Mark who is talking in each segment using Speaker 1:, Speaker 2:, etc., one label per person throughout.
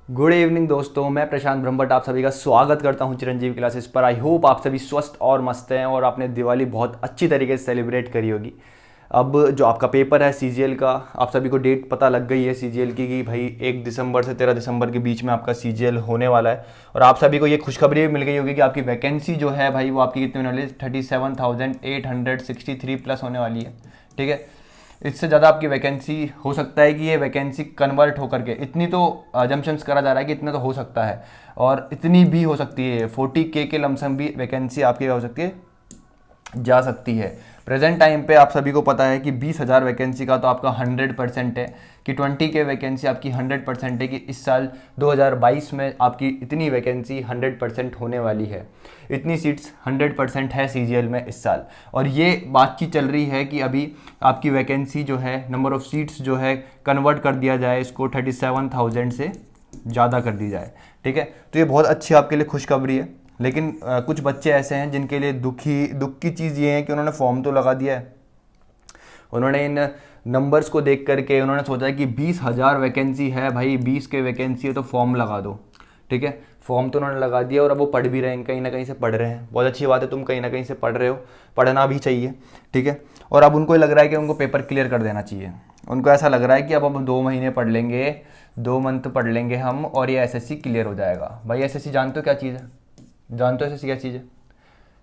Speaker 1: Good evening दोस्तों, मैं प्रशांत ब्रह्मभट्ट आप सभी का स्वागत करता हूं चिरंजीवी क्लासेस पर। आई होप आप सभी स्वस्थ और मस्त हैं और आपने दिवाली बहुत अच्छी तरीके से सेलिब्रेट करी होगी। अब जो आपका पेपर है सीजीएल का, आप सभी को डेट पता लग गई है सीजीएल की कि भाई 1 दिसंबर से 13 दिसंबर के बीच में आपका सीजीएल होने वाला है। और आप सभी को ये खुशखबरी भी मिल गई होगी कि आपकी वैकेंसी जो है भाई वो आपकी कितनी होने वाली है, 37,863 प्लस होने वाली है। ठीक है, इससे ज़्यादा आपकी वैकेंसी हो सकता है कि ये वैकेंसी कन्वर्ट होकर के, इतनी तो जम्पशंस करा जा रहा है कि इतना तो हो सकता है, और इतनी भी हो सकती है 40K के लमसम भी वैकेंसी आपकी हो सकती है, जा सकती है। प्रेजेंट टाइम पे आप सभी को पता है कि 20,000 वैकेंसी का तो आपका 100% है, कि 20K वैकेंसी आपकी 100% है, कि इस साल 2022 में आपकी इतनी वैकेंसी 100% होने वाली है। इतनी सीट्स 100% है सीजीएल में इस साल। और ये बातचीत चल रही है कि अभी आपकी वैकेंसी जो है, नंबर ऑफ़ सीट्स जो है कन्वर्ट कर दिया जाए, इसको 37,000 से ज़्यादा कर दी जाए। ठीक है, तो ये बहुत अच्छी आपके लिए खुशखबरी है। लेकिन कुछ बच्चे ऐसे हैं जिनके लिए दुख की चीज़ ये है कि उन्होंने फॉर्म तो लगा दिया है, उन्होंने इन नंबर्स को देख करके उन्होंने सोचा है कि 20,000 वैकेंसी है भाई, 20 के वैकेंसी है तो फॉर्म लगा दो। ठीक है, फॉर्म तो उन्होंने लगा दिया और अब वो पढ़ भी रहे हैं, कहीं ना कहीं से पढ़ रहे हैं। बहुत अच्छी बात है, तुम कहीं ना कहीं से पढ़ रहे हो, पढ़ना भी चाहिए। ठीक है, और अब उनको लग रहा है कि उनको पेपर क्लियर कर देना चाहिए। उनको ऐसा लग रहा है कि अब हम 2 महीने पढ़ लेंगे, 2 मंथ पढ़ लेंगे हम और ये एसएससी क्लियर हो जाएगा। भाई एसएससी जानते हो क्या चीज़ है? जानते हो एसएससी क्या चीज़ है?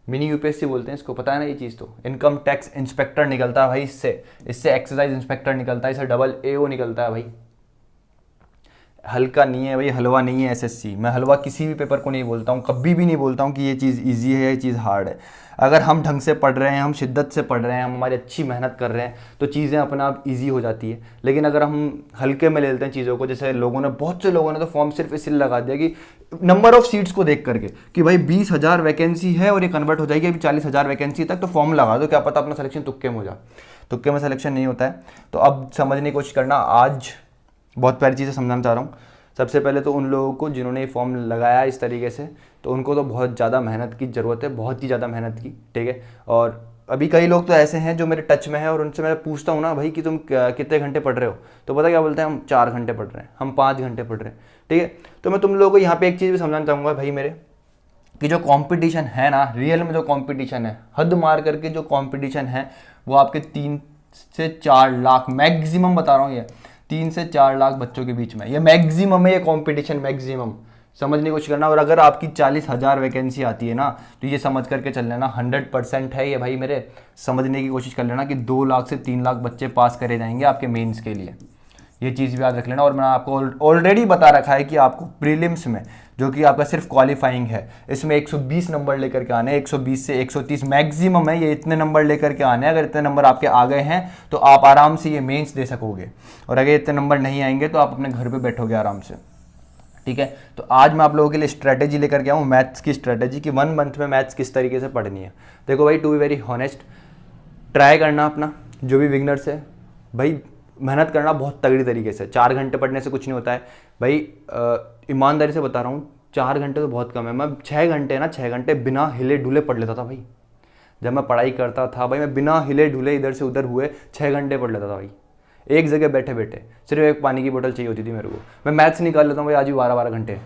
Speaker 1: मिनी यूपीएससी बोलते हैं इसको, पता है ना ये चीज़? तो इनकम टैक्स इंस्पेक्टर निकलता है भाई इससे, इससे एक्साइज इंस्पेक्टर निकलता है, इससे डबल एओ निकलता है भाई। हल्का नहीं है भाई, हलवा नहीं है एसएससी। मैं हलवा किसी भी पेपर को नहीं बोलता हूँ, कभी भी नहीं बोलता हूँ कि ये चीज़ इजी है, ये चीज़ हार्ड है। अगर हम ढंग से पढ़ रहे हैं, हम शिद्दत से पढ़ रहे हैं, हम हमारी अच्छी मेहनत कर रहे हैं तो चीज़ें अपने आप ईजी हो जाती है। लेकिन अगर हम हल्के में ले लेते हैं चीज़ों को, जैसे बहुत से लोगों ने तो फॉर्म सिर्फ इसलिए लगा दिया कि नंबर ऑफ सीट्स को देख करके कि भाई 20,000 वैकेंसी है और ये कन्वर्ट हो जाएगी अभी 40,000 वैकेंसी तक, तो फॉर्म लगा दो, क्या पता अपना सिलेक्शन तुक्के में हो जाए। तुक्के में सिलेक्शन नहीं होता है। तो अब समझने की कोशिश करना, आज बहुत प्यारी चीज़ें समझाना चाह रहा हूँ। सबसे पहले तो उन लोगों को जिन्होंने ये फॉर्म लगाया इस तरीके से, तो उनको तो बहुत ज़्यादा मेहनत की ज़रूरत है, बहुत ही ज़्यादा मेहनत की। ठीक है, और अभी कई लोग तो ऐसे हैं जो मेरे टच में है और उनसे मैं पूछता हूँ ना भाई कि तुम कितने घंटे पढ़ रहे हो, तो पता क्या बोलते हैं? हम 4 घंटे पढ़ रहे हैं, हम 5 घंटे पढ़ रहे हैं। ठीक है, तो मैं तुम लोगों को यहाँ पे एक चीज़ भी समझाना चाहूँगा भाई मेरे, कि जो कंपटीशन है ना, रियल में जो कंपटीशन है, हद मार करके जो कंपटीशन है, वो आपके 3 से 4 लाख मैक्सिमम बता रहा हूँ, ये 3 से 4 लाख बच्चों के बीच में ये मैक्सिमम है, ये कंपटीशन मैक्सिमम। समझने की कोशिश करना। और अगर आपकी 40,000 वैकेंसी आती है ना, तो ये समझ करके चल लेना 100% है ये भाई मेरे। समझने की कोशिश कर लेना कि 2 लाख से 3 लाख बच्चे पास करे जाएंगे आपके मेंस के लिए, ये चीज़ भी याद रख लेना। और मैंने आपको ऑलरेडी बता रखा है कि आपको प्रीलिम्स में, जो कि आपका सिर्फ क्वालिफाइंग है, इसमें 120 नंबर लेकर के आने हैं, 120 से 130 मैक्सिमम है, ये इतने नंबर लेकर के आने हैं। अगर इतने नंबर आपके आ गए हैं तो आप आराम से ये मेंस दे सकोगे, और अगर इतने नंबर नहीं आएंगे तो आप अपने घर पे बैठोगे आराम से। ठीक है, तो आज मैं आप लोगों के लिए स्ट्रैटेजी लेकर के आऊँ, मैथ्स की स्ट्रैटेजी, कि 1 मंथ में मैथ्स किस तरीके से पढ़नी है। देखो भाई, to be very honest, try करना अपना, जो भी बिगनर्स है भाई, मेहनत करना बहुत तगड़ी तरीके से। 4 घंटे पढ़ने से कुछ नहीं होता है भाई, ईमानदारी से बता रहा हूँ, 4 घंटे तो बहुत कम है। मैं 6 घंटे ना, 6 घंटे बिना हिले ढुले पढ़ लेता था भाई। जब मैं पढ़ाई करता था भाई, मैं बिना हिले ढुले इधर से उधर हुए 6 घंटे पढ़ लेता था भाई, एक जगह बैठे बैठे। सिर्फ एक पानी की बोतल चाहिए होती थी मेरे को। मैं मैथ्स निकाल लेता हूँ भाई, आज भी 12-12 घंटे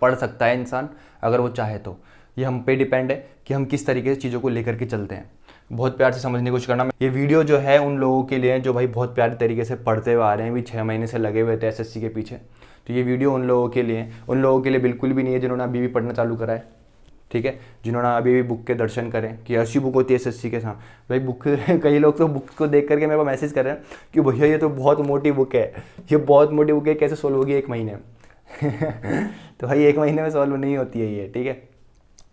Speaker 1: पढ़ सकता है इंसान अगर वो चाहे तो। ये हम पे डिपेंड है कि हम किस तरीके से चीज़ों को लेकर के चलते हैं। बहुत प्यार से समझने की कोशिश करना। ये वीडियो जो है उन लोगों के लिए जो भाई बहुत प्यारे तरीके से पढ़ते हुए आ रहे हैं, भी 6 महीने से लगे हुए थे एसएससी के पीछे। तो ये वीडियो उन लोगों के लिए, उन लोगों के लिए बिल्कुल भी नहीं है जिन्होंने अभी भी पढ़ना चालू करा है। ठीक है, जिन्होंने अभी भी बुक के दर्शन करें कि ऐसी बुक होती है एसएससी के साथ भाई। बुक कई लोग तो बुक को देख करके मेरे को मैसेज कर रहे हैं कि भैया ये तो बहुत मोटी बुक है, ये बहुत मोटी बुक है, कैसे सोल्व होगी 1 महीने में? तो भाई 1 महीने में सॉल्व नहीं होती है ये। ठीक है,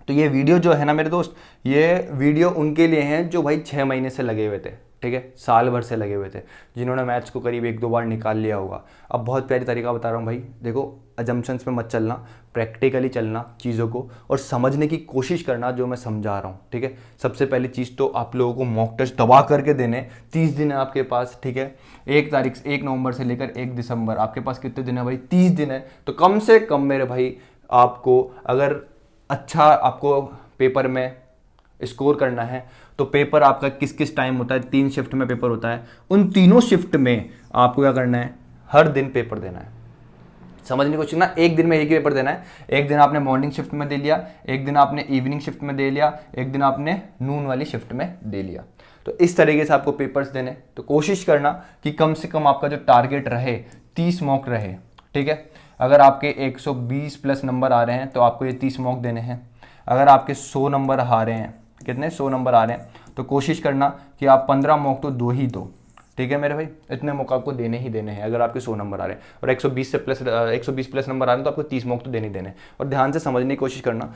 Speaker 1: तो ये वीडियो जो है ना मेरे दोस्त, ये वीडियो उनके लिए हैं जो भाई 6 महीने से लगे हुए थे। ठीक है, साल भर से लगे हुए थे, जिन्होंने मैथ्स को करीब 1-2 बार निकाल लिया होगा। अब बहुत प्यारी तरीका बता रहा हूँ भाई, देखो अजम्पशंस में मत चलना, प्रैक्टिकली चलना चीज़ों को, और समझने की कोशिश करना जो मैं समझा रहा हूँ। ठीक है, सबसे पहली चीज़ तो आप लोगों को मॉक टेस्ट दबा करके देने। 30 दिन है आपके पास। ठीक है, 1 नवंबर से लेकर 1 दिसंबर, आपके पास कितने दिन है भाई? 30 दिन है। तो कम से कम मेरे भाई, आपको अगर अच्छा आपको पेपर में स्कोर करना है तो पेपर आपका किस किस टाइम होता है? 3 शिफ्ट में पेपर होता है। उन तीनों शिफ्ट में आपको क्या करना है? हर दिन पेपर देना है। समझने की कोशिश करना, एक दिन में एक ही पेपर देना है। एक दिन आपने मॉर्निंग शिफ्ट में दे लिया, एक दिन आपने इवनिंग शिफ्ट में दे लिया, एक दिन आपने नून वाली शिफ्ट में दे लिया। तो इस तरीके से आपको पेपर्स देने। तो कोशिश करना कि कम से कम आपका जो टारगेट रहे 30 मॉक रहे, ठीक है। अगर आपके 120 प्लस नंबर आ रहे हैं तो आपको ये 30 मॉक देने हैं। अगर आपके 100 नंबर आ रहे हैं, कितने 100 नंबर आ रहे हैं, तो कोशिश करना कि आप 15 मॉक तो दो ही दो, ठीक है मेरे भाई। इतने मौका आपको देने ही देने हैं अगर आपके 100 नंबर आ रहे हैं, और 120 प्लस नंबर आ रहे हैं तो आपको 30 मॉक तो देने ही देने हैं। और ध्यान से समझने की कोशिश करना,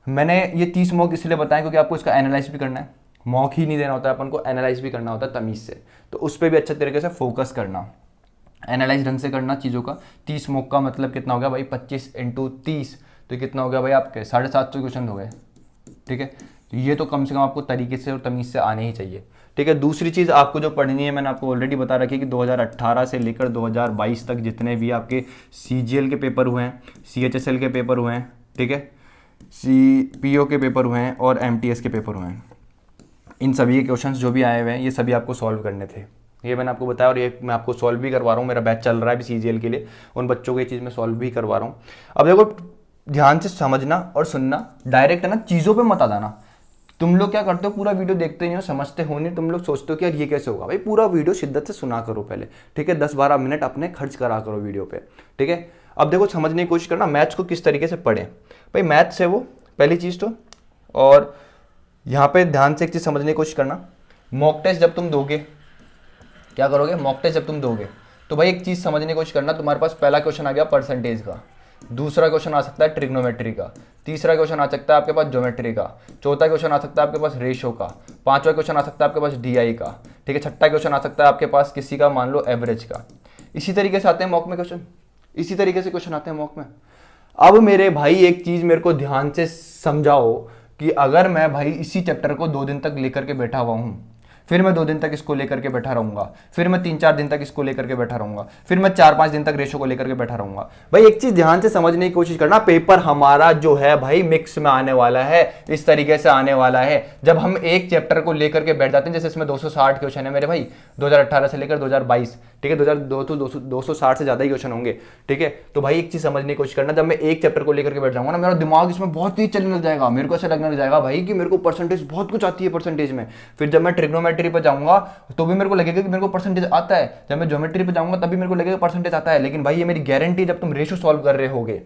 Speaker 1: मैंने ये 30 मॉक इसलिए बताया क्योंकि आपको इसका एनालाइज भी करना है। मॉक ही नहीं देना होता है, अपन को एनालाइज भी करना होता है तमीज़ से। तो उस पर भी अच्छे तरीके से फोकस करना, एनालाइज ढंग से करना चीज़ों का। 30 मॉक का मतलब कितना हो गया भाई, 25 × 30, तो कितना हो गया भाई आपके 750 क्वेश्चन हो गए, ठीक है। तो ये तो कम से कम आपको तरीके से और तमीज़ से आने ही चाहिए, ठीक है। दूसरी चीज़ आपको जो पढ़नी है, मैंने आपको ऑलरेडी बता रखी है कि 2018 से लेकर 2022 तक जितने भी आपके CGL के पेपर हुए हैं, CHSL के पेपर हुए हैं, ठीक है, CPO के पेपर हुए हैं और MTS के पेपर हुए हैं, इन सभी के क्वेश्चंस जो भी आए हुए हैं ये सभी आपको सॉल्व करने थे। ये मैंने आपको बताया और ये मैं आपको सॉल्व भी करवा रहा हूँ। मेरा बैच चल रहा है अभी CGL के लिए, उन बच्चों को ये चीज़ मैं सॉल्व भी करवा रहा हूँ। अब देखो, ध्यान से समझना और सुनना, डायरेक्ट है ना चीज़ों पे मत आ जाना। तुम लोग क्या करते हो, पूरा वीडियो देखते नहीं हो, समझते हो नहीं, तुम लोग सोचते हो कि यार ये कैसे होगा। भाई पूरा वीडियो शिद्दत से सुना करो पहले, ठीक है। 10-12 मिनट अपने खर्च करा करो वीडियो पे, ठीक है। अब देखो, समझने की कोशिश करना मैथ्स को किस तरीके से पढ़ें। भाई मैथ्स है वो पहली चीज़ तो, और यहाँ पे ध्यान से एक चीज़ समझने की कोशिश करना, मॉक टेस्ट जब तुम दोगे, क्या करोगे, मॉक टेस्ट जब तुम दोगे तो भाई एक चीज़ समझने की कोशिश करना, तुम्हारे पास पहला क्वेश्चन आ गया परसेंटेज का, दूसरा क्वेश्चन आ सकता है ट्रिग्नोमेट्री का, तीसरा क्वेश्चन आ सकता है आपके पास ज्योमेट्री का, चौथा क्वेश्चन आ सकता है आपके पास रेशो का, पांचवा क्वेश्चन आ सकता है आपके पास DI का, ठीक है, छठा क्वेश्चन आ सकता है आपके पास किसी का मान लो एवरेज का। इसी तरीके से आते हैं मॉक में क्वेश्चन, इसी तरीके से क्वेश्चन आते हैं मॉक में। अब मेरे भाई एक चीज़ मेरे को ध्यान से समझाओ कि अगर मैं भाई इसी चैप्टर को 2 दिन तक लेकर के बैठा हुआ हूँ, फिर मैं 2 दिन तक इसको लेकर के बैठा रहूंगा, फिर मैं 3-4 दिन तक इसको लेकर के बैठा रहूंगा, फिर मैं 4-5 दिन तक रेशो को लेकर के बैठा रहूंगा। भाई एक चीज ध्यान से समझने की कोशिश करना, पेपर हमारा जो है भाई मिक्स में आने वाला है, इस तरीके से आने वाला है। जब हम एक चैप्टर को लेकर के बैठ जाते हैं, जैसे इसमें 260 क्वेश्चन है मेरे भाई, 2018 से लेकर 2022, ठीक है, 260 से ज्यादा ही क्वेश्चन होंगे, ठीक है। तो भाई एक चीज समझने की कोशिश करना, जब मैं एक चैप्टर को लेकर के बैठ जाऊंगा ना, मेरा दिमाग इसमें बहुत तेज चलने लग जाएगा, मेरे को ऐसा लगने लग जाएगा भाई कि मेरे को परसेंटेज बहुत कुछ आती है परसेंटेज में। फिर जब मैं ट्रिग्नोमेट्री पर जाऊंगा तो भी मेरे को लगेगा कि मेरे को परसेंटेज आता है, जब मैं ज्योमेट्री पे जाऊंगा तभी मेरे को लगेगा परसेंटेज आता है। लेकिन भाई ये मेरी गारंटी, जब तुम रेशो सॉल्व कर रहे होगे,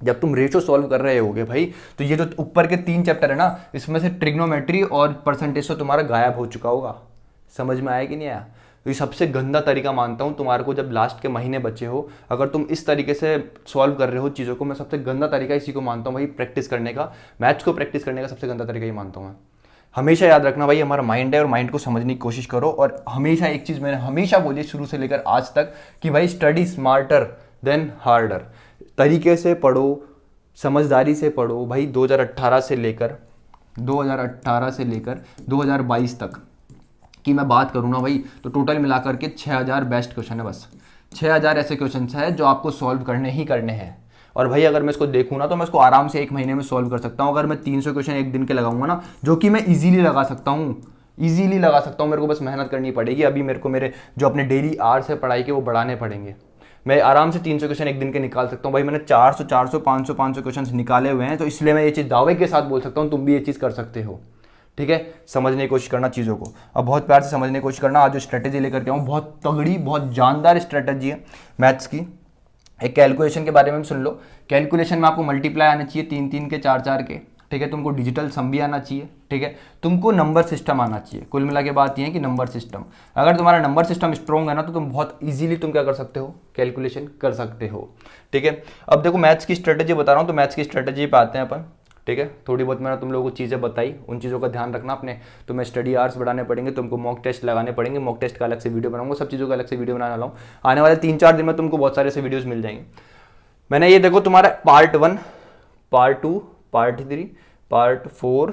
Speaker 1: जब तुम रेशो सॉल्व कर रहे होगे भाई, तो ये जो ऊपर के 3 चैप्टर है ना, इसमें से ट्रिग्नोमेट्री और परसेंटेज तो तुम्हारा गायब हो चुका होगा। समझ में आया कि नहीं आया? तो ये सबसे गंदा तरीका मानता हूँ तुम्हारे को, जब लास्ट के महीने बचे हो, अगर तुम इस तरीके से सॉल्व कर रहे हो चीज़ों को, मैं सबसे गंदा तरीका इसी को मानता हूँ भाई, प्रैक्टिस करने का, मैथ्स को प्रैक्टिस करने का सबसे गंदा तरीका ही मानता हूँ मैं। हमेशा याद रखना भाई, हमारा माइंड है और माइंड को समझने की कोशिश करो। और हमेशा एक चीज़ मैंने हमेशा बोली शुरू से लेकर आज तक कि भाई स्टडी स्मार्टर देन हार्डर। तरीके से पढ़ो, समझदारी से पढ़ो भाई। 2018 से लेकर 2022 तक की मैं बात करूँ ना भाई, तो टोटल मिलाकर के 6000 बेस्ट क्वेश्चन है। बस 6000 ऐसे क्वेश्चन है जो आपको सॉल्व करने ही करने हैं। और भाई अगर मैं इसको देखूँ ना, तो मैं इसको आराम से 1 महीने में सॉल्व कर सकता हूँ। अगर मैं 300 क्वेश्चन एक दिन के लगाऊंगा ना, जो कि मैं इजीली लगा सकता हूँ, मेरे को बस मेहनत करनी पड़ेगी। अभी मेरे को मेरे जो अपने डेली आवर्स है पढ़ाई के, वो बढ़ाने पड़ेंगे। मैं आराम से 300 क्वेश्चन एक दिन के निकाल सकता हूँ। भाई मैंने 400, 500 क्वेश्चन निकाले हुए हैं, तो इसलिए मैं ये चीज़ दावे के साथ बोल सकता हूँ, तुम भी ये चीज़ कर सकते हो। ठीक है, समझने की कोशिश करना चीज़ों को, अब बहुत प्यार से समझने की कोशिश करना। आज जो स्ट्रेटेजी लेकर के आऊँ, बहुत तगड़ी, बहुत जानदार स्ट्रेटेजी है मैथ्स की। एक कैलकुलेशन के बारे में सुन लो। कैलकुलेशन में आपको मल्टीप्लाई आना चाहिए 3-3 के, 4-4 के, ठीक है। तुमको डिजिटल सम भी आना चाहिए, ठीक है। तुमको नंबर सिस्टम आना चाहिए। कुल मिला के बात ये है कि नंबर सिस्टम, अगर तुम्हारा नंबर सिस्टम स्ट्रॉन्ग है ना, तो तुम बहुत इजीली तुम क्या कर सकते हो, कैलकुलेशन कर सकते हो, ठीक है। अब देखो मैथ्स की स्ट्रेटेजी बता रहा हूँ, तो मैथ्स की स्ट्रेटेजी पे आते हैं अपन, ठीक है। थोड़ी बहुत मैंने तुम लोगों को चीज़ें बताई, उन चीज़ों का ध्यान रखना अपने। तुम्हें स्टडी आवर्स बढ़ाने पड़ेंगे, तुमको मॉक टेस्ट लगाने पड़ेंगे, मॉक टेस्ट का अलग से वीडियो बनाऊंगा, सब चीज़ों का अलग से वीडियो बनाने वाला हूँ। आने वाले 3-4 दिन में तुमको बहुत सारे ऐसे वीडियोज़ मिल जाएंगे। मैंने ये देखो तुम्हारा पार्ट 1, पार्ट 2, पार्ट 3, पार्ट 4,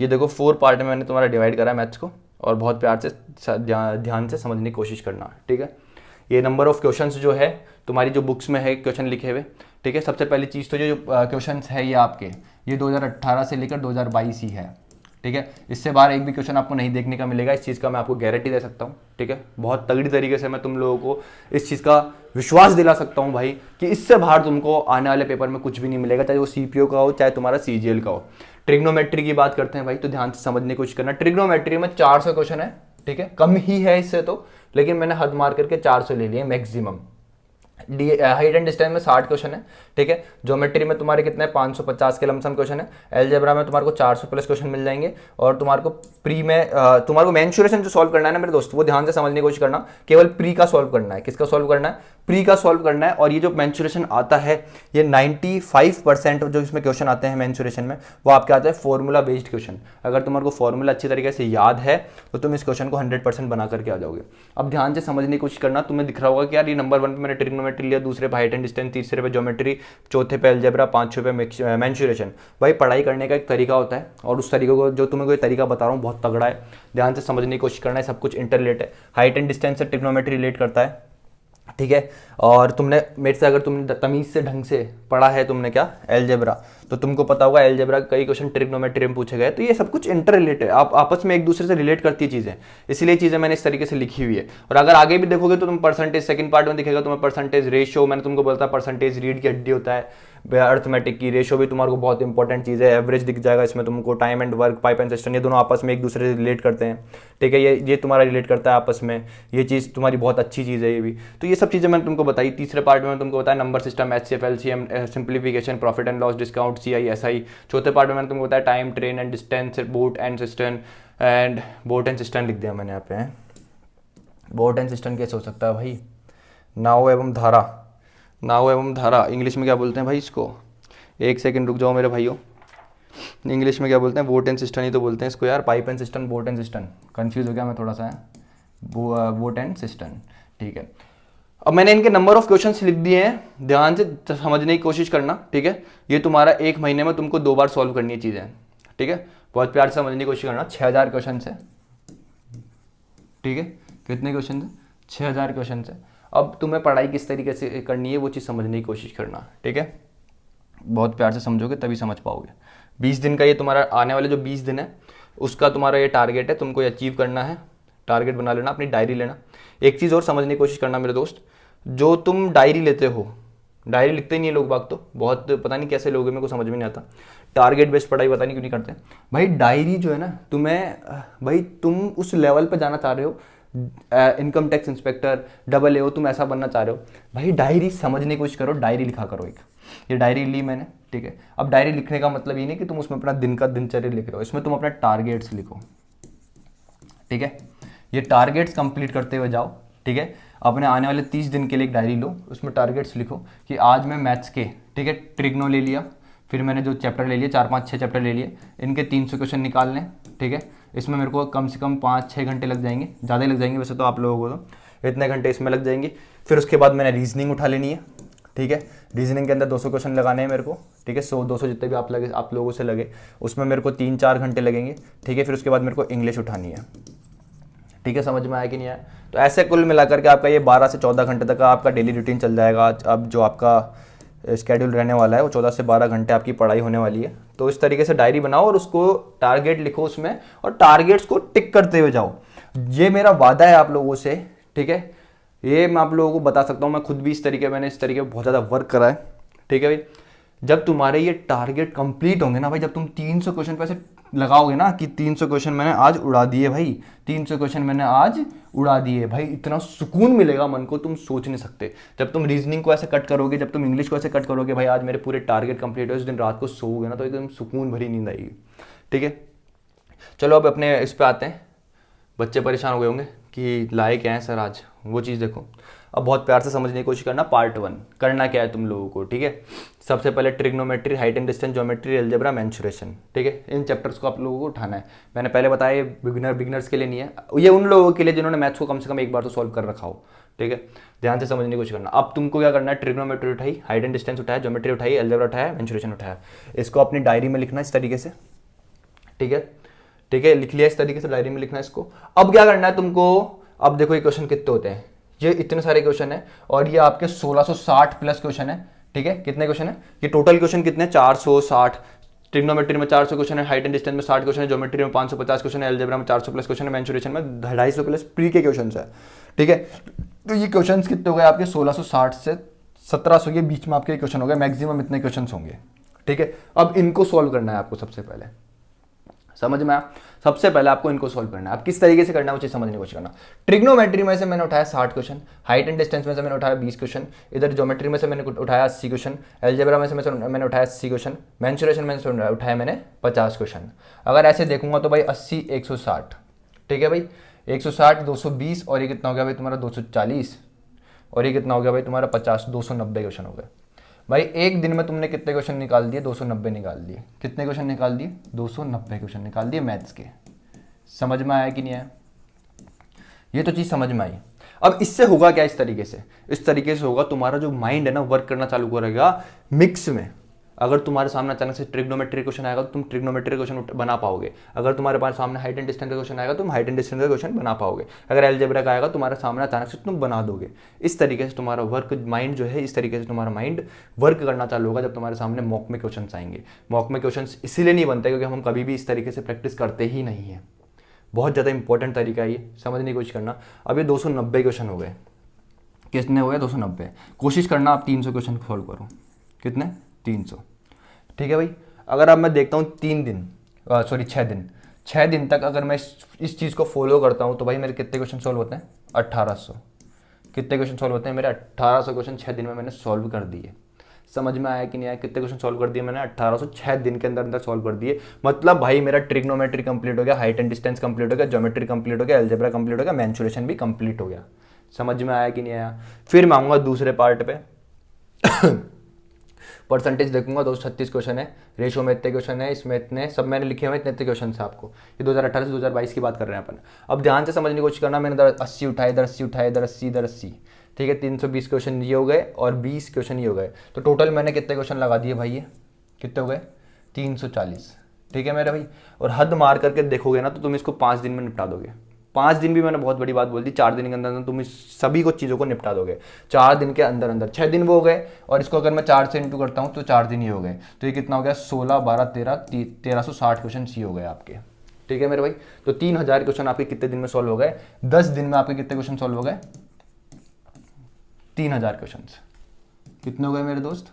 Speaker 1: ये देखो 4 पार्ट में मैंने तुम्हारा डिवाइड करा है मैथ्स को, और बहुत प्यार से ध्यान से समझने की कोशिश करना, ठीक है। ये नंबर ऑफ क्वेश्चंस जो है तुम्हारी जो बुक्स में है क्वेश्चन लिखे हुए, ठीक है। सबसे पहली चीज़ तो जो क्वेश्चंस है ये आपके, ये 2018 से लेकर 2022 ही है, ठीक है, इससे बाहर एक भी क्वेश्चन आपको नहीं देखने का मिलेगा, इस चीज़ का मैं आपको गारंटी दे सकता हूँ। ठीक है, बहुत तगड़ी तरीके से मैं तुम लोगों को इस चीज़ का विश्वास दिला सकता हूँ भाई कि इससे बाहर तुमको आने वाले पेपर में कुछ भी नहीं मिलेगा, चाहे वो सीपीओ का हो चाहे तुम्हारा सीजीएल का हो। ट्रिग्नोमेट्री की बात करते हैं भाई, तो ध्यान से समझने की कोशिश करना। ट्रिग्नोमेट्री में 400 क्वेश्चन है, ठीक है, कम ही है इससे तो, लेकिन मैंने हद मार करके 400 ले लिए मैक्सिमम। हाइट एंड डिस्टेंस में 60 क्वेश्चन है, ठीक है। ज्योमेट्री में तुम्हारे कितने 550 के लमसम क्वेश्चन है। अलजेब्रा में तुम्हारे को 400 प्लस क्वेश्चन मिल जाएंगे। और तुम्हारे को प्री में तुम्हारे को मेंसुरेशन जो सॉल्व करना है ना मेरे दोस्त, वो ध्यान से समझने की कोशिश करना। केवल प्री का सॉल्व करना है। किसका सॉल्व करना है? प्री का सॉल्व करना है। और ये जो मेंसुरेशन आता है, ये 95% जो इसमें क्वेश्चन आते हैं मेंसुरेशन में, वो आपके आते हैं फॉर्मूला बेस्ड क्वेश्चन। अगर तुम्हारे को फॉर्मूला अच्छी तरीके से याद है तो तुम इस क्वेश्चन को 100% बना करके आ जाओगे। अब ध्यान से समझने की कोशिश करना। तुम्हें दिख रहा होगा कि यार ये नंबर 1 पे मैंने ट्रिग्नोमेट्री लिया, दूसरे पे हाइट एंड डिस्टेंस, तीसरे पे ज्योमेट्री, चौथे पे अलजेब्रा, पांचवें पे मेंसुरेशन। भाई पढ़ाई करने का एक तरीका होता है, और उस तरीके को जो तुम्हें कोई तरीका बता रहा हूँ बहुत तगड़ा है, ध्यान से समझने की कोशिश करना है। सब कुछ इंटरलेट है। हाइट एंड डिस्टेंस से ट्रिग्नोमेट्री रिलेट करता है, ठीक है। और तुमने मेरे से अगर तुमने तमीज से ढंग से पढ़ा है, तुमने क्या अलजेब्रा, तो तुमको पता होगा अलजेब्रा कई क्वेश्चन ट्रिग्नोमेट्री में पूछे गए। तो ये सब कुछ इंटर रिलेटेड है, आप आपस में एक दूसरे से रिलेट करती है चीजें, इसलिए चीजें मैंने इस तरीके से लिखी हुई है। और अगर आगे भी देखोगे तो तुम परसेंटेज, सेकंड पार्ट में दिखेगा तुम्हें परसेंटेज रेशियो, मैंने तुमको बोलता परसेंटेज रीढ़ की हड्डी होता है। अर्थमेटिक की रेशियो भी तुम्हारे को बहुत इंपॉर्टेंट चीज़ है। एवरेज दिख जाएगा इसमें तुमको। Time and work, pipe and system, ये दोनों आपस में एक दूसरे से रिलेट करते हैं, ठीक है। ये तुम्हारा रिलेट करता है आपस में, ये चीज़ तुम्हारी बहुत अच्छी चीज़ है ये भी। तो ये सब चीज़ें मैंने तुमको बताई। तीसरे पार्ट में तुमको बताया number system, HCF, LCM, simplification, profit and loss, discount, CI, SI. चौथे पार्ट में मैंने तुमको बताया time, train and distance, boat and system, and boat and system लिख दिया मैंने यहाँ पे। बोट एंड सिस्टम कैसे हो सकता है भाई? नाव एवं धारा, नाव एवं धारा इंग्लिश में क्या बोलते हैं भाई इसको? एक सेकंड रुक जाओ मेरे भाइयों, इंग्लिश में क्या बोलते हैं? बोट एंड सिस्टम ही तो बोलते हैं इसको यार। Pipe and system, boat and system, confuse हो गया मैं थोड़ा सा। बोट एंड सिस्टम, ठीक है। अब मैंने इनके नंबर ऑफ क्वेश्चंस लिख दिए हैं, ध्यान से समझने की कोशिश करना, ठीक है। ये तुम्हारा 1 महीने में तुमको 2 बार सॉल्व करनी है चीज़ें, ठीक है। बहुत प्यार से समझने की कोशिश करना। 6000 क्वेश्चन है, ठीक है। कितने क्वेश्चन है? 6000 क्वेश्चन है। अब तुम्हें पढ़ाई किस तरीके से करनी है वो चीज़ समझने की कोशिश करना, ठीक है। बहुत प्यार से समझोगे तभी समझ पाओगे। 20 दिन का ये तुम्हारा आने वाले जो 20 दिन है उसका तुम्हारा ये टारगेट है, तुमको ये अचीव करना है। टारगेट बना लेना, अपनी डायरी लेना। एक चीज़ और समझने की कोशिश करना मेरे दोस्त, जो तुम डायरी लेते हो, डायरी लिखते ही नहीं है लोग बाग, तो बहुत पता नहीं कैसे लोग हैं, मेरे को समझ में नहीं आता। टारगेट बेस्ड पढ़ाई पता नहीं क्यों नहीं करते भाई। डायरी जो है ना, तुम्हें भाई तुम उस लेवल पे जाना चाह रहे हो, income tax inspector, double A, तुम ऐसा बनना चाह रहे हो भाई, डायरी समझने की कोशिश करो, डायरी लिखा करो। एक ये डायरी ली मैंने, ठीक है। अब डायरी लिखने का मतलब ये नहीं कि तुम उसमें अपना दिन का दिनचर्या लिख रहे हो, इसमें तुम अपना टारगेट्स लिखो, ठीक है। ये टारगेट्स कंप्लीट करते हुए जाओ, ठीक है। अपने आने वाले 30 दिन के लिए एक डायरी लो, उसमें टारगेट्स लिखो कि आज मैं मैथ्स के, ठीक है, ट्रिग्नो ले लिया, फिर मैंने जो चैप्टर ले लिए 4 5 6 चैप्टर ले लिए, इनके 300 क्वेश्चन निकाल लें, ठीक है। इसमें मेरे को कम से कम 5-6 घंटे लग जाएंगे, ज़्यादा ही लग जाएंगे वैसे तो आप लोगों को, तो इतने घंटे इसमें लग जाएंगे। फिर उसके बाद मैंने रीजनिंग उठा लेनी है, ठीक है। रीजनिंग के अंदर 200 क्वेश्चन लगाने हैं मेरे को, ठीक है। 100-200 जितने भी आप लोगों से लगे, उसमें मेरे को 3-4 घंटे लगेंगे, ठीक है। फिर उसके बाद मेरे को इंग्लिश उठानी है, ठीक है। समझ में आया कि नहीं आया? तो ऐसे कुल मिलाकर के आपका ये 12 से 14 घंटे तक का आपका डेली रूटीन चल जाएगा। अब जो आपका स्केड्यूल रहने वाला है वो 14 से 12 घंटे आपकी पढ़ाई होने वाली है। तो इस तरीके से डायरी बनाओ और उसको टारगेट लिखो उसमें, और टारगेट्स को टिक करते हुए जाओ। ये मेरा वादा है आप लोगों से, ठीक है। ये मैं आप लोगों को बता सकता हूँ, मैं खुद भी मैंने इस तरीके बहुत ज़्यादा वर्क करा है, ठीक है भाई। जब तुम्हारे ये टारगेट कंप्लीट होंगे ना भाई, जब तुम 300 क्वेश्चन पे ऐसे लगाओगे ना कि 300 क्वेश्चन मैंने आज उड़ा दिए भाई, 300 क्वेश्चन मैंने आज उड़ा दिए भाई, इतना सुकून मिलेगा मन को तुम सोच नहीं सकते। जब तुम रीजनिंग को ऐसे कट करोगे, जब तुम इंग्लिश को ऐसे कट करोगे, भाई आज मेरे पूरे टारगेट कंप्लीट हो, उस दिन रात को सोओगे ना तो एकदम सुकून भरी नींद आएगी, ठीक है। चलो अब अपने इस पे आते हैं। बच्चे परेशान हो गए होंगे कि लाए क्या है सर आज, वो चीज़ देखो। अब बहुत प्यार से समझने की कोशिश करना। पार्ट 1 करना क्या है तुम लोगों को, ठीक है। सबसे पहले trigonometry, height and distance, geometry, algebra, mensuration, ठीक है। इन चैप्टर्स को आप लोगों को उठाना है। मैंने पहले बताया ये बिगिनर्स के लिए नहीं है, ये उन लोगों के लिए जिन्होंने मैथ्स को कम से कम एक बार तो सॉल्व कर रखा हो, ठीक है। ध्यान से समझने की कोशिश करना। अब तुमको क्या करना है? ट्रिग्नोमेट्री उठाई, हाइट एंड डिस्टेंस उठाया, ज्योमेट्री उठाई, अलजेब्रा उठाया, मेंसुरेशन उठाया। इसको अपनी डायरी में लिखना इस तरीके से, ठीक है, ठीक है। लिख लिया इस तरीके से डायरी में लिखना इसको। अब क्या करना है तुमको? अब देखो ये क्वेश्चन कितने होते हैं, ये इतने सारे क्वेश्चन है और ये आपके 1660 प्लस क्वेश्चन है, ठीक है। कितने क्वेश्चन है? ये टोटल क्वेश्चन कितने? 460, ट्रिग्नोमेट्री में 400 क्वेश्चन है, हाइट एंड डिस्टेंस में 60 क्वेश्चन है, ज्योमेट्री में 550 क्वेश्चन है, अलजेब्रा में 400 प्लस क्वेश्चन है, मेंसुरेशन में 250 प्लस प्री के क्वेश्चन है। ठीक है, तो ये क्वेश्चन कितने हो गए आपके 1660 से 1700 के बीच में आपके क्वेश्चन हो गए, मैक्सिमम इतने क्वेश्चन होंगे। ठीक है, अब इनको सॉल्व करना है आपको सबसे पहले, समझ में आया? सबसे पहले आपको इनको सॉल्व करना है। आप किस तरीके से करना है वो चीज समझने की कोशिश करना। ट्रिग्नोमेट्री में से मैंने उठाया 60 क्वेश्चन, हाइट एंड डिस्टेंस में से मैंने उठाया 20 क्वेश्चन, इधर ज्योमेट्री में से मैंने उठाया 80 क्वेश्चन, अलजेब्रा में से मैंने उठाया 80 क्वेश्चन, मेंसुरेशन में से उठाया मैंने 50 क्वेश्चन। अगर ऐसे देखूंगा तो भाई 80 160, ठीक है भाई, 160 220 और ये कितना हो गया भाई तुम्हारा 240, और ये कितना हो गया भाई तुम्हारा 50, 290 क्वेश्चन हो गए। भाई एक दिन में तुमने कितने क्वेश्चन निकाल दिए? 290 निकाल दिए। कितने क्वेश्चन निकाल दिए? 290 क्वेश्चन निकाल दिए मैथ्स के। समझ में आया कि नहीं आया? ये तो चीज़ समझ में आई। अब इससे होगा क्या? इस तरीके से होगा, तुम्हारा जो माइंड है ना वर्क करना चालू करेगा मिक्स में। अगर तुम्हारे सामने अचानक से ट्रिग्नोमेट्री क्वेश्चन आएगा तो तुम ट्रिग्नोमेट्री क्वेश्चन बना पाओगे। अगर तुम्हारे पास सामने हाइट एंड डिस्टेंस का क्वेश्चन आएगा तो तुम हाइट एंड डिस्टेंस का क्वेश्चन बना पाओगे। अगर अलजेब्रा का आएगा तुम्हारे सामने अचानक से तुम बना दोगे। इस तरीके से तुम्हारा वर्क माइंड जो है, इस तरीके से तुम्हारा माइंड वर्क करना चालू होगा जब तुम्हारे सामने मॉक में क्वेश्चन आएंगे। मॉक में क्वेश्चन इसीलिए नहीं बनते क्योंकि हम कभी भी इस तरीके से प्रैक्टिस करते ही नहीं है। बहुत ज़्यादा इंपॉर्टेंट तरीका है ये, समझने की कोशिश करना। अब ये 290 क्वेश्चन हो गए। कितने हो गए? 290। कोशिश करना आप 300 क्वेश्चन सॉल्व करो। कितने? 300। ठीक है भाई। अगर अब मैं देखता हूँ 6 दिन तक अगर मैं इस चीज़ को फॉलो करता हूँ तो भाई मेरे कितने क्वेश्चन सॉल्व होते हैं? 1800। कितने क्वेश्चन सॉल्व होते हैं मेरे? 1800 क्वेश्चन 6 दिन में मैंने सॉल्व कर दिए। समझ में आया कि नहीं आया? कितने क्वेश्चन सॉल्व कर दिए मैंने? 1800 6 दिन के अंदर सॉल्व कर दिए। मतलब भाई मेरा ट्रिग्नोमेट्री कंप्लीट हो गया, हाइट एंड डिस्टेंस कंप्लीट हो गया, ज्योमेट्री कंप्लीट हो गया, अलजेब्रा कंप्लीट हो गया, मेंसुरेशन भी कंप्लीट हो गया। समझ में आया कि नहीं आया? फिर मैं आऊँगा दूसरे पार्ट पे। परसेंटेज देखूंगा, 236 क्वेश्चन है, रेशो में इतने क्वेश्चन है, इसमें इतने, सब मैंने लिखे हुए इतने क्वेश्चन है आपको। ये 2018 से 2022 की बात कर रहे हैं अपन। अब ध्यान से समझने की कोशिश करना। मैंने इधर 80 उठाए, इधर 80 उठाए, इधर 80, इधर 80। ठीक है, 320 क्वेश्चन ये हो गए और 20 क्वेश्चन ये हो गए। तो टोटल मैंने कितने क्वेश्चन लगा दिए भाई? ये कितने हो गए? 340। ठीक है मेरे भाई। और हद मार करके देखोगे ना तो तुम इसको 5 दिन में निपटा दोगे। 5 दिन भी मैंने बहुत बड़ी बात बोल दी। 4 दिन के अंदर तुम इस सभी को चीज़ों को निपटा दोगे 4 दिन के अंदर। 6 दिन वो हो गए और इसको अगर मैं 4 से इंटू करता हूँ तो 4 दिन ही हो गए। तो ये कितना हो गया? 16 12 13 1360 क्वेश्चन सी हो गए आपके। ठीक है मेरे भाई। तो 3000 क्वेश्चन आपके कितने दिन में सॉल्व हो गए? 10 दिन में आपके कितने क्वेश्चन सॉल्व हो गए? 3000 क्वेश्चन। कितने हो गए मेरे दोस्त?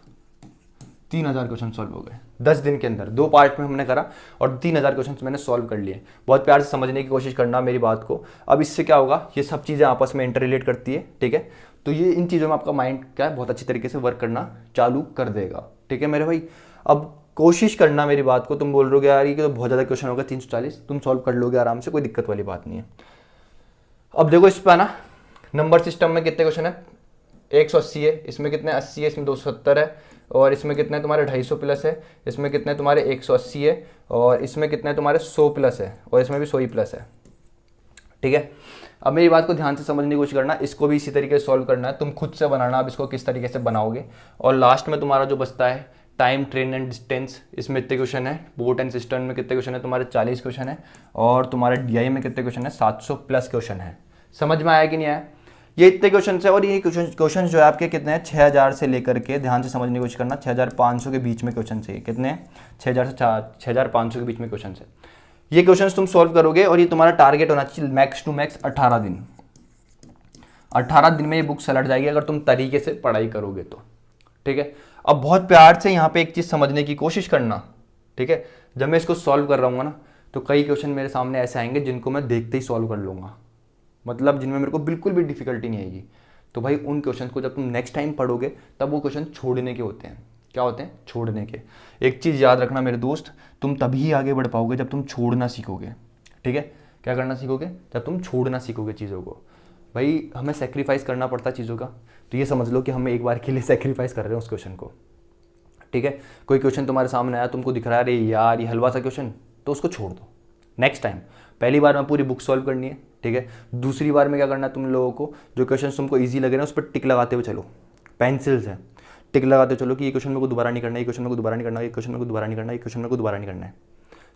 Speaker 1: 3000 क्वेश्चन सॉल्व हो गए 10 दिन के अंदर। 2 पार्ट में हमने करा और 3000 क्वेश्चन मैंने सॉल्व कर लिए। बहुत प्यार से समझने की कोशिश करना मेरी बात को। अब इससे क्या होगा? ये सब चीज़ें आपस में इंटर रिलेट करती है। ठीक है, तो ये इन चीज़ों में आपका माइंड क्या है, बहुत अच्छी तरीके से वर्क करना चालू कर देगा। ठीक है मेरे भाई। अब कोशिश करना मेरी बात को। तुम बोल रहे हो यार ये तो बहुत ज़्यादा क्वेश्चन होगा 340, तुम सॉल्व कर लोगे आराम से, कोई दिक्कत वाली बात नहीं है। अब देखो इस पर ना नंबर सिस्टम में कितने क्वेश्चन है? 180 है, इसमें कितने 80 है, इसमें 270 है, और इसमें कितने तुम्हारे 250 प्लस है, इसमें कितने तुम्हारे 180 है, और इसमें कितने तुम्हारे 100 प्लस है, और इसमें भी 100 ही प्लस है। ठीक है, अब मेरी बात को ध्यान से समझने की कोशिश करना। इसको भी इसी तरीके से सॉल्व करना है, तुम खुद से बनाना अब इसको किस तरीके से बनाओगे। और लास्ट में तुम्हारा जो बचता है टाइम, ट्रेन एंड डिस्टेंस, इसमें कितने क्वेश्चन है? बोट एंड सिस्टम में कितने क्वेश्चन है तुम्हारे? 40 क्वेश्चन है, और तुम्हारे डीआई में कितने क्वेश्चन है? 700 प्लस क्वेश्चन है। समझ में आया कि नहीं आया? ये इतने क्वेश्चन है, और ये क्वेश्चन जो है आपके कितने हैं? 6000 से लेकर के, ध्यान से समझने की कोशिश करना, 6500 के बीच में क्वेश्चन चाहिए। कितने हैं? 6000 से 6500 के बीच में क्वेश्चन है। ये क्वेश्चन तुम सॉल्व करोगे और ये तुम्हारा टारगेट होना चाहिए मैक्स टू मैक्स 18 दिन। 18 दिन में ये बुक सलट जाएगी अगर तुम तरीके से पढ़ाई करोगे तो। ठीक है, अब बहुत प्यार से यहाँ पे एक चीज़ समझने की कोशिश करना। ठीक है, जब मैं इसको सॉल्व कर रहा हूँ ना तो कई क्वेश्चन मेरे सामने ऐसे आएंगे जिनको मैं देखते ही सॉल्व कर लूँगा, मतलब जिनमें मेरे को बिल्कुल भी डिफिकल्टी नहीं आएगी। तो भाई उन क्वेश्चन को जब तुम नेक्स्ट टाइम पढ़ोगे तब वो क्वेश्चन छोड़ने के होते हैं। क्या होते हैं? छोड़ने के। एक चीज़ याद रखना मेरे दोस्त, तुम तभी आगे बढ़ पाओगे जब तुम छोड़ना सीखोगे। ठीक है, क्या करना सीखोगे? जब तुम छोड़ना सीखोगे चीज़ों को। भाई हमें सेक्रीफाइस करना पड़ता है चीज़ों का, तो ये समझ लो कि हम एक बार के लिए सेक्रीफाइस कर रहे हैं उस क्वेश्चन को। ठीक है, कोई क्वेश्चन तुम्हारे सामने आया, तुमको दिख रहा है अरे यार ये हलवा सा क्वेश्चन, तो उसको छोड़ दो नेक्स्ट टाइम। पहली बार में पूरी बुक सॉल्व करनी है। ठीक है, दूसरी बार में क्या करना है तुम लोगों को? जो क्वेश्चन तुमको इजी लगे ना उस पर टिक लगाते हुए चलो, पेंसिल से टिक लगाते चलो कि ये क्वेश्चन मेरे को दोबारा नहीं करना, ये क्वेश्चन मेरे को दोबारा नहीं करना, ये क्वेश्चन मेरे को दोबारा नहीं करना, ये क्वेश्चन मेरे को दोबारा नहीं करना है।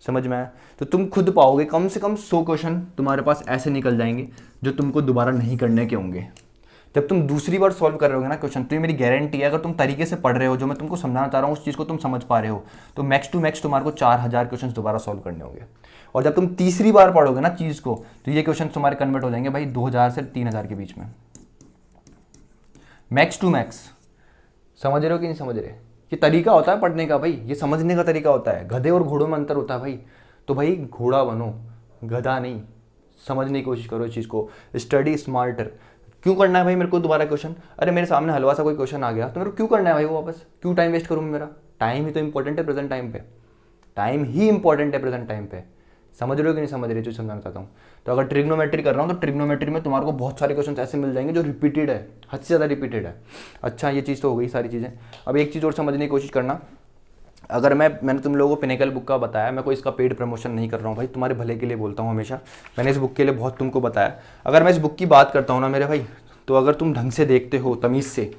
Speaker 1: समझ में आया? तो तुम खुद पाओगे कम से कम 100 क्वेश्चन तुम्हारे पास ऐसे निकल जाएंगे जो तुमको दोबारा नहीं करने के होंगे। जब तुम दूसरी बार सॉल्व कर रहे होगे ना क्वेश्चन, तो ये मेरी गारंटी है, अगर तुम तरीके से पढ़ रहे हो, जो मैं तुमको समझाना चाह रहा हूँ उस चीज़ को तुम समझ पा रहे हो, तो मैक्स टू मैक्स तुम्हारे को 4000 क्वेश्चन दोबारा सॉल्व करने होंगे। और जब तुम तीसरी बार पढ़ोगे ना चीज़ को, तो ये क्वेश्चन तुम्हारे कन्वर्ट हो जाएंगे भाई 2000 से 3000 के बीच में, मैक्स टू मैक्स। समझ रहे हो कि नहीं समझ रहे? ये तरीका होता है पढ़ने का भाई, ये समझने का तरीका होता है। गधे और घोड़ों में अंतर होता है भाई, तो भाई घोड़ा बनो, गधा नहीं। समझने की कोशिश करो इस चीज़ को, स्टडी स्मार्टर। क्यों करना है भाई मेरे को दोबारा क्वेश्चन? अरे मेरे सामने हलवा सा कोई क्वेश्चन आ गया तो मेरे को क्यों करना है भाई वो वापस? क्यों टाइम वेस्ट करूँ? मेरा टाइम ही तो इंपॉर्टेंट है प्रेजेंट टाइम पे, टाइम ही इंपॉर्टेंट है प्रेजेंट टाइम पे। समझ रहे हो कि नहीं समझ रहे जो समझाना चाहता हूँ? तो अगर ट्रिग्नोमेट्री कर रहा हूँ तो ट्रिग्नोमेट्री में तुम्हारे को बहुत सारे क्वेश्चन ऐसे मिल जाएंगे जो रिपीटेड है, हद से ज़्यादा रिपीटेड है। अच्छा ये चीज़ तो हो गई सारी चीज़ें। अब एक चीज़ और समझने की कोशिश करना, अगर मैंने तुम लोगों को पिनेकल बुक का बताया, मैं कोई इसका पेड प्रमोशन नहीं कर रहा हूँ भाई, तुम्हारे भले के लिए बोलता हूँ हमेशा। मैंने इस बुक के लिए बहुत तुमको बताया। अगर मैं इस बुक की बात करता हूँ ना मेरे भाई, तो अगर तुम ढंग से देखते हो तमीज़ से,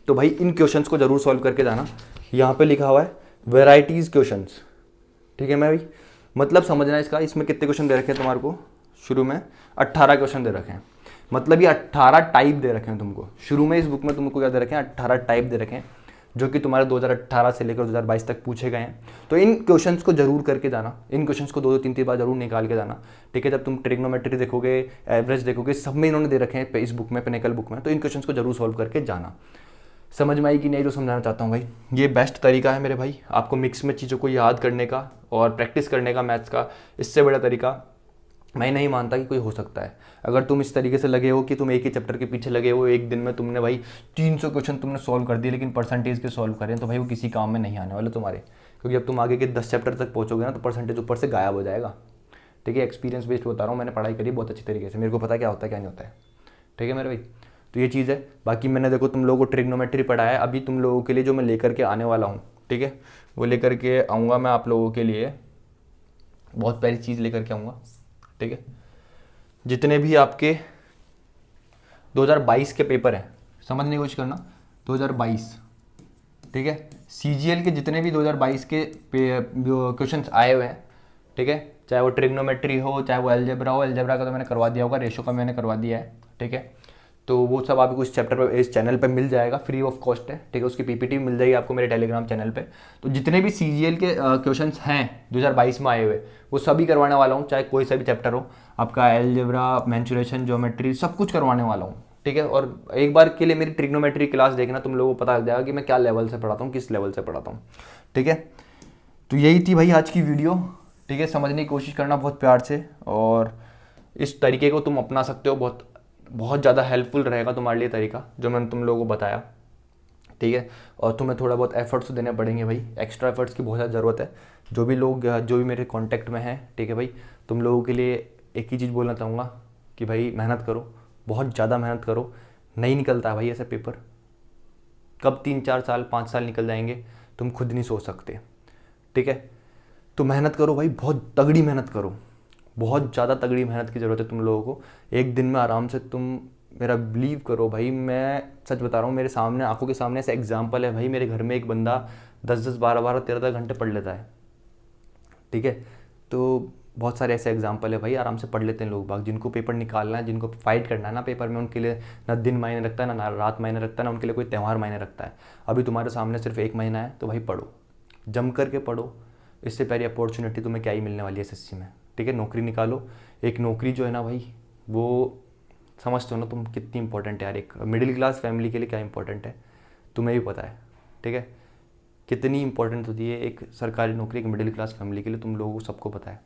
Speaker 1: तो भाई इन क्वेश्चंस को जरूर सॉल्व करके जाना। यहाँ पे लिखा हुआ है वेराइटीज़ क्वेश्चंस, ठीक है मैं भाई, मतलब समझना इसका। इसमें कितने क्वेश्चन दे रखे हैं तुम्हारे को? शुरू में 18 क्वेश्चन दे रखे हैं, मतलब ये 18 टाइप दे रखे हैं तुमको। शुरू में इस बुक में तुमको क्या दे रखे हैं? 18 टाइप दे रखे हैं, जो कि तुम्हारे 2018 से लेकर 2022 तक पूछे गए हैं। तो इन क्वेश्चंस को जरूर करके जाना, इन क्वेश्चंस को 2-3 बार जरूर निकाल के जाना, ठीक है। जब तुम ट्रिग्नोमेट्री देखोगे, एवरेज देखोगे, सब में इन्होंने दे रखे हैं इस बुक में, पिनेकल बुक में, तो इन क्वेश्चंस को जरूर सॉल्व करके जाना। समझ में आई कि नहीं जो समझाना चाहता हूँ भाई? ये बेस्ट तरीका है मेरे भाई आपको मिक्स में चीज़ों को याद करने का और प्रैक्टिस करने का मैथ्स का। इससे बड़ा तरीका मैं नहीं मानता कि कोई हो सकता है। अगर तुम इस तरीके से लगे हो कि तुम एक ही चैप्टर के पीछे लगे हो, एक दिन में तुमने भाई 300 क्वेश्चन तुमने सॉल्व कर दिए, लेकिन परसेंटेज के सॉल्व करें, तो भाई वो किसी काम में नहीं आने वाले तुम्हारे, क्योंकि अब तुम आगे के 10 चैप्टर तक पहुँचोगे ना तो परसेंटेज ऊपर से गायब हो जाएगा, ठीक है। एक्सपीरियंस बेस्ड बता रहा हूँ, मैंने पढ़ाई करी बहुत अच्छी तरीके से, मेरे को पता क्या होता है क्या नहीं होता है, ठीक है मेरे भाई। तो ये चीज़ है। बाकी मैंने देखो तुम लोगों को ट्रिग्नोमेट्री पढ़ाया है, अभी तुम लोगों के लिए जो मैं लेकर के आने वाला हूँ, ठीक है, वो लेकर के आऊँगा मैं आप लोगों के लिए, बहुत प्यारी चीज़ लेकर के आऊँगा, ठीक है। जितने भी आपके 2022 के पेपर हैं, समझने की कोशिश करना, 2022, ठीक है, CGL के जितने भी 2022 के क्वेश्चंस आए हुए हैं, ठीक है, चाहे वो ट्रिग्नोमेट्री हो, चाहे वो अलजेब्रा हो, अलजेब्रा का तो मैंने करवा दिया होगा, रेशो का मैंने करवा दिया है, ठीक है। तो वो सब आपको इस चैप्टर पर, इस चैनल पे मिल जाएगा, फ्री ऑफ कॉस्ट है, ठीक है। उसकी PPT मिल जाएगी आपको मेरे टेलीग्राम चैनल पे। तो जितने भी CGL के क्वेश्चंस हैं 2022 में आए हुए, वो सभी करवाने वाला हूँ, चाहे कोई सा भी चैप्टर हो, आपका अलजेब्रा, मेंसुरेशन, ज्योमेट्री, सब कुछ करवाने वाला हूँ, ठीक है। और एक बार के लिए मेरी ट्रिग्नोमेट्री क्लास देखना, तुम लोगों को पता लग जाएगा कि मैं क्या लेवल से पढ़ाता हूँ, किस लेवल से पढ़ाता हूँ, ठीक है। तो यही थी भाई आज की वीडियो, ठीक है। समझने की कोशिश करना बहुत प्यार से, और इस तरीके को तुम अपना सकते हो, बहुत बहुत ज़्यादा हेल्पफुल रहेगा तुम्हारे लिए तरीका जो मैंने तुम लोगों को बताया, ठीक है। और तुम्हें थोड़ा बहुत एफर्ट्स तो देने पड़ेंगे भाई, एक्स्ट्रा एफर्ट्स की बहुत ज़्यादा ज़रूरत है। जो भी लोग, जो भी मेरे कांटेक्ट में हैं, ठीक है भाई, तुम लोगों के लिए एक ही चीज़ बोलना चाहूँगा कि भाई मेहनत करो, बहुत ज़्यादा मेहनत करो। नहीं निकलता है भाई ऐसे पेपर, कब 3-4 साल 5 साल निकल जाएंगे तुम खुद नहीं सोच सकते, ठीक है। तो मेहनत करो भाई, बहुत तगड़ी मेहनत करो, बहुत ज़्यादा तगड़ी मेहनत की ज़रूरत है तुम लोगों को। एक दिन में आराम से तुम, मेरा बिलीव करो भाई, मैं सच बता रहा हूँ, मेरे सामने आंखों के सामने ऐसा एग्जाम्पल है भाई, मेरे घर में एक बंदा 10-10, 12-12, 13 घंटे पढ़ लेता है, ठीक है। तो बहुत सारे ऐसे एग्जाम्पल है भाई, आराम से पढ़ लेते हैं लोग बाग, जिनको पेपर निकालना है, जिनको फाइट करना है ना पेपर में, उनके लिए ना दिन मायने रखता है, ना रात मायने रखता है, ना उनके लिए कोई त्यौहार मायने रखता है। अभी तुम्हारे सामने सिर्फ 1 महीना है, तो भाई पढ़ो, जम करके पढ़ो। इससे पहले अपॉर्चुनिटी तुम्हें क्या ही मिलने वाली है SSC में, ठीक है। नौकरी निकालो, एक नौकरी जो है ना भाई, वो समझते हो ना तुम कितनी इंपॉर्टेंट है यार, एक मिडिल क्लास फैमिली के लिए क्या इंपॉर्टेंट है तुम्हें भी पता है, ठीक है। कितनी इंपॉर्टेंट होती है एक सरकारी नौकरी एक मिडिल क्लास फैमिली के लिए, तुम लोगों को सबको पता है,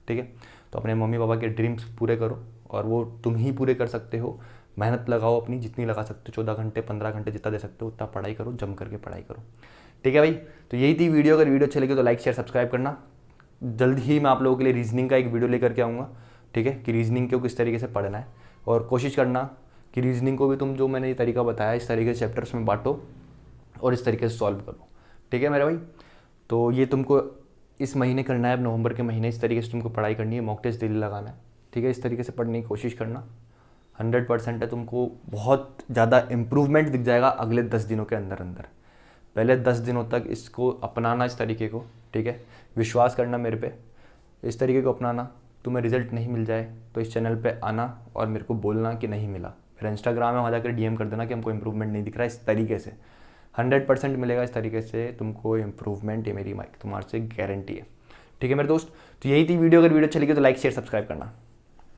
Speaker 1: ठीक है। तो अपने मम्मी पापा के ड्रीम्स पूरे करो, और वो तुम ही पूरे कर सकते हो। मेहनत लगाओ अपनी, जितनी लगा सकते हो, 14 घंटे 15 घंटे जितना दे सकते हो उतना पढ़ाई करो, जम करके पढ़ाई करो, ठीक है भाई। तो यही थी वीडियो, अगर वीडियो अच्छी लगी तो लाइक शेयर सब्सक्राइब करना। जल्द ही मैं आप लोगों के लिए रीजनिंग का एक वीडियो लेकर के आऊँगा, ठीक है, कि रीजनिंग को किस तरीके से पढ़ना है। और कोशिश करना कि रीजनिंग को भी तुम जो मैंने ये तरीका बताया इस तरीके से चैप्टर्स में बांटो और इस तरीके से सॉल्व करो, ठीक है मेरे भाई। तो ये तुमको इस महीने करना है, अब नवंबर के महीने इस तरीके से तुमको पढ़ाई करनी है, मॉक टेस्ट डेली लगाना है, ठीक है। इस तरीके से पढ़ने की कोशिश करना, 100% है, तुमको बहुत ज़्यादा इम्प्रूवमेंट दिख जाएगा अगले 10 दिनों के अंदर अंदर। पहले 10 दिनों तक इसको अपनाना, इस तरीके को, ठीक है। विश्वास करना मेरे पे, इस तरीके को अपनाना। तुम्हें रिजल्ट नहीं मिल जाए तो इस चैनल पे आना और मेरे को बोलना कि नहीं मिला, मेरा इंस्टाग्राम है, वहाँ जाकर डीएम कर देना कि हमको इंप्रूवमेंट नहीं दिख रहा है। इस तरीके से 100% मिलेगा, इस तरीके से तुमको इंप्रूवमेंट, ये मेरी माइक तुम्हारे से गारंटी है। ठीक है मेरे दोस्त, तो यही थी वीडियो। अगर वीडियो अच्छी लगी तो लाइक शेयर सब्सक्राइब करना।